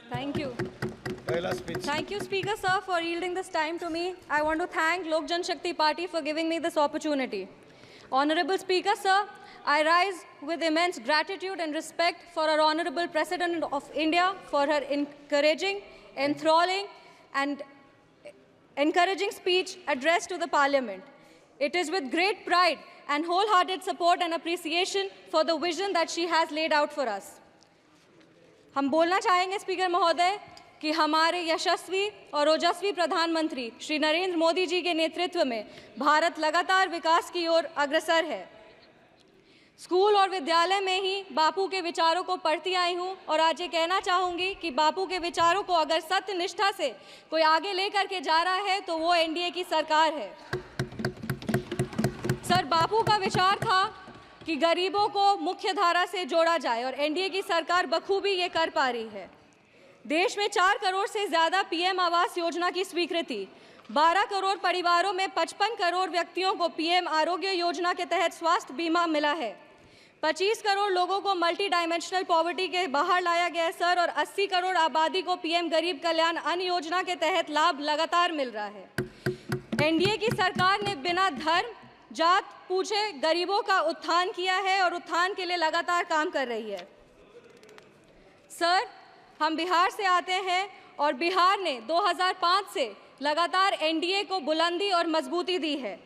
Thank you. Thank you, Speaker Sir, for yielding this time to me. I want to thank Lok Jan Shakti Party for giving me this opportunity. Honorable Speaker Sir, I rise with immense gratitude and respect for our Honorable President of India for her encouraging, enthralling and encouraging speech addressed to the Parliament. It is with great pride and wholehearted support and appreciation for the vision that she has laid out for us. हम बोलना चाहेंगे speaker महोदय कि हमारे यशस्वी और ओजस्वी प्रधानमंत्री श्री नरेंद्र मोदी जी के नेतृत्व में भारत लगातार विकास की ओर अग्रसर है। स्कूल और विद्यालय में ही बापू के विचारों को पढ़ती आई हूं और आज ये कहना चाहूंगी कि बापू के विचारों को अगर सत्य निष्ठा से कोई आगे लेकर के जा रहा है तो वो एनडीए की सरकार है। सर, बापू का विचार था कि गरीबों को मुख्य धारा से जोड़ा जाए और एनडीए की सरकार बखूबी ये कर पा रही है। देश में 4 करोड़ से ज़्यादा पीएम आवास योजना की स्वीकृति, 12 करोड़ परिवारों में 55 करोड़ व्यक्तियों को पीएम आरोग्य योजना के तहत स्वास्थ्य बीमा मिला है। 25 करोड़ लोगों को मल्टी डायमेंशनल पॉवर्टी के बाहर लाया गया है सर, और 80 करोड़ आबादी को पीएम गरीब कल्याण अन्न योजना के तहत लाभ लगातार मिल रहा है। एनडीए की सरकार ने बिना धर्म जात पूछे गरीबों का उत्थान किया है और उत्थान के लिए लगातार काम कर रही है। सर, हम बिहार से आते हैं और बिहार ने 2005 से लगातार एनडीए को बुलंदी और मजबूती दी है।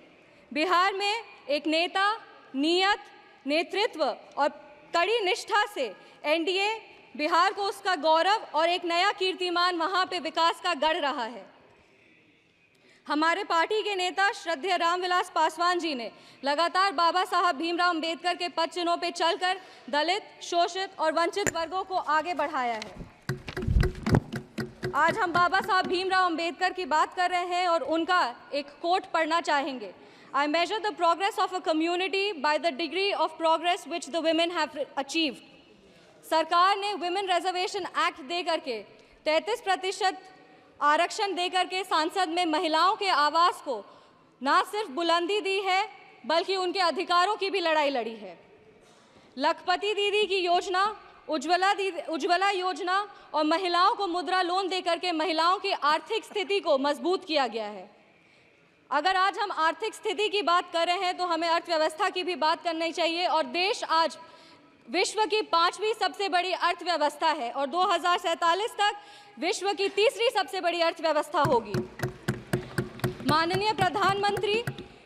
बिहार में एक नेता, नियत, नेतृत्व और कड़ी निष्ठा से एनडीए बिहार को उसका गौरव और एक नया कीर्तिमान वहां पे विकास का गढ़ रहा है। हमारे पार्टी के नेता श्रद्धेय रामविलास पासवान जी ने लगातार बाबा साहब भीमराव अंबेडकर के पद चिन्हों पर चलकर दलित, शोषित और वंचित वर्गों को आगे बढ़ाया है। आज हम बाबा साहब भीमराव अंबेडकर की बात कर रहे हैं और उनका एक कोट पढ़ना चाहेंगे। I measure the progress of a community by the degree of progress which the women have achieved. सरकार ने Women Reservation Act दे करके 33% आरक्षण दे करके संसद में महिलाओं के आवास को ना सिर्फ बुलंदी दी है बल्कि उनके अधिकारों की भी लड़ाई लड़ी है। लखपति दीदी की योजना, उज्ज्वला योजना और महिलाओं को मुद्रा लोन दे करके महिलाओं की आर्थिक स्थिति को मजबूत किया गया है। अगर आज हम आर्थिक स्थिति की बात कर रहे हैं तो हमें अर्थव्यवस्था की भी बात करनी चाहिए और देश आज विश्व की 5वीं सबसे बड़ी अर्थव्यवस्था है और 2047 तक विश्व की 3री सबसे बड़ी अर्थव्यवस्था होगी। माननीय प्रधानमंत्री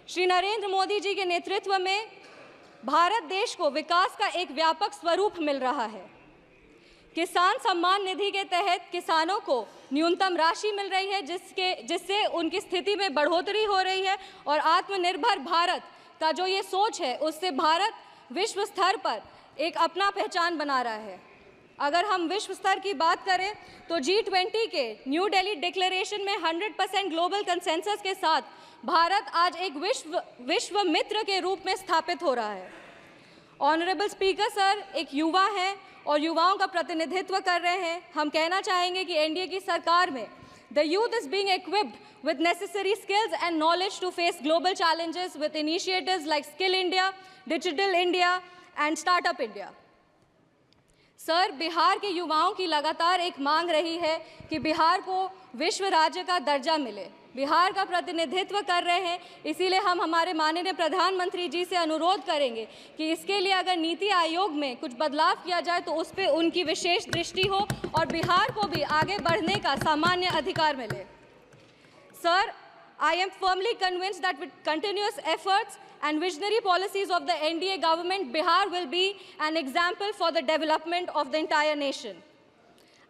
श्री नरेंद्र मोदी जी के नेतृत्व में भारत देश को विकास का एक व्यापक स्वरूप मिल रहा है। किसान सम्मान निधि के तहत किसानों को न्यूनतम राशि मिल रही है जिससे उनकी स्थिति में बढ़ोतरी हो रही है और आत्मनिर्भर भारत का जो ये सोच है उससे भारत विश्व स्तर पर एक अपना पहचान बना रहा है। अगर हम विश्व स्तर की बात करें तो G20 के न्यू दिल्ली डिक्लेरेशन में 100% ग्लोबल कंसेंसस के साथ भारत आज एक विश्व मित्र के रूप में स्थापित हो रहा है। ऑनरेबल स्पीकर सर एक युवा हैं और युवाओं का प्रतिनिधित्व कर रहे हैं। हम कहना चाहेंगे कि एनडीए की सरकार में the youth is being equipped with necessary skills and knowledge to face global challenges with initiatives like Skill India, Digital India and Startup India. Sir, Bihar के युवाओं की लगातार एक मांग रही है कि बिहार को विश्व राज्य का दर्जा मिले। बिहार का प्रतिनिधित्व कर रहे हैं, इसीलिए हम हमारे माननीय प्रधानमंत्री जी से अनुरोध करेंगे कि इसके लिए अगर नीति आयोग में कुछ बदलाव किया जाए तो उस पर उनकी विशेष दृष्टि हो और बिहार को भी आगे बढ़ने का सामान्य अधिकार मिले। Sir, I am firmly convinced that with continuous efforts and visionary policies of the NDA government, Bihar will be an example for the development of the entire nation.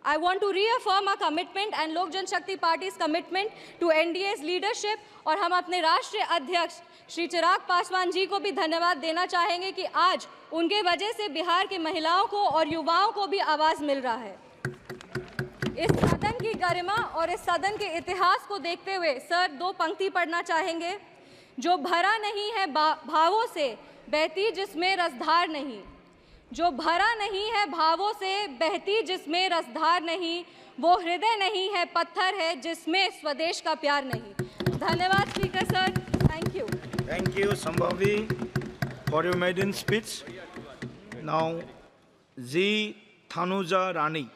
I want to reaffirm our commitment and Lok Jan Shakti Party's commitment to NDA's leadership और हम अपने राष्ट्रीय अध्यक्ष श्री चिराग पासवान जी को भी धन्यवाद देना चाहेंगे कि आज उनके वजह से बिहार की महिलाओं को और युवाओं को भी आवाज़ मिल रहा है। इस सदन की गरिमा और इस सदन के इतिहास को देखते हुए सर 2 पंक्ति पढ़ना चाहेंगे। जो भरा नहीं है भावों से बहती जिसमें रसधार नहीं, जो भरा नहीं है भावों से बहती जिसमें रसधार नहीं, वो हृदय नहीं है पत्थर है जिसमें स्वदेश का प्यार नहीं। धन्यवाद speaker sir, thank you. Thank you, Sambhavi, for your maiden speech. Now, G. Thanuja Rani.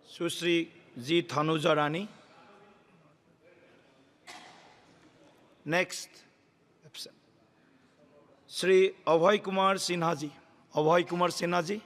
Sushri G. Thanuja Rani. Next, Shri Abhay Kumar Sinha ji. Abhay Kumar Sinha ji.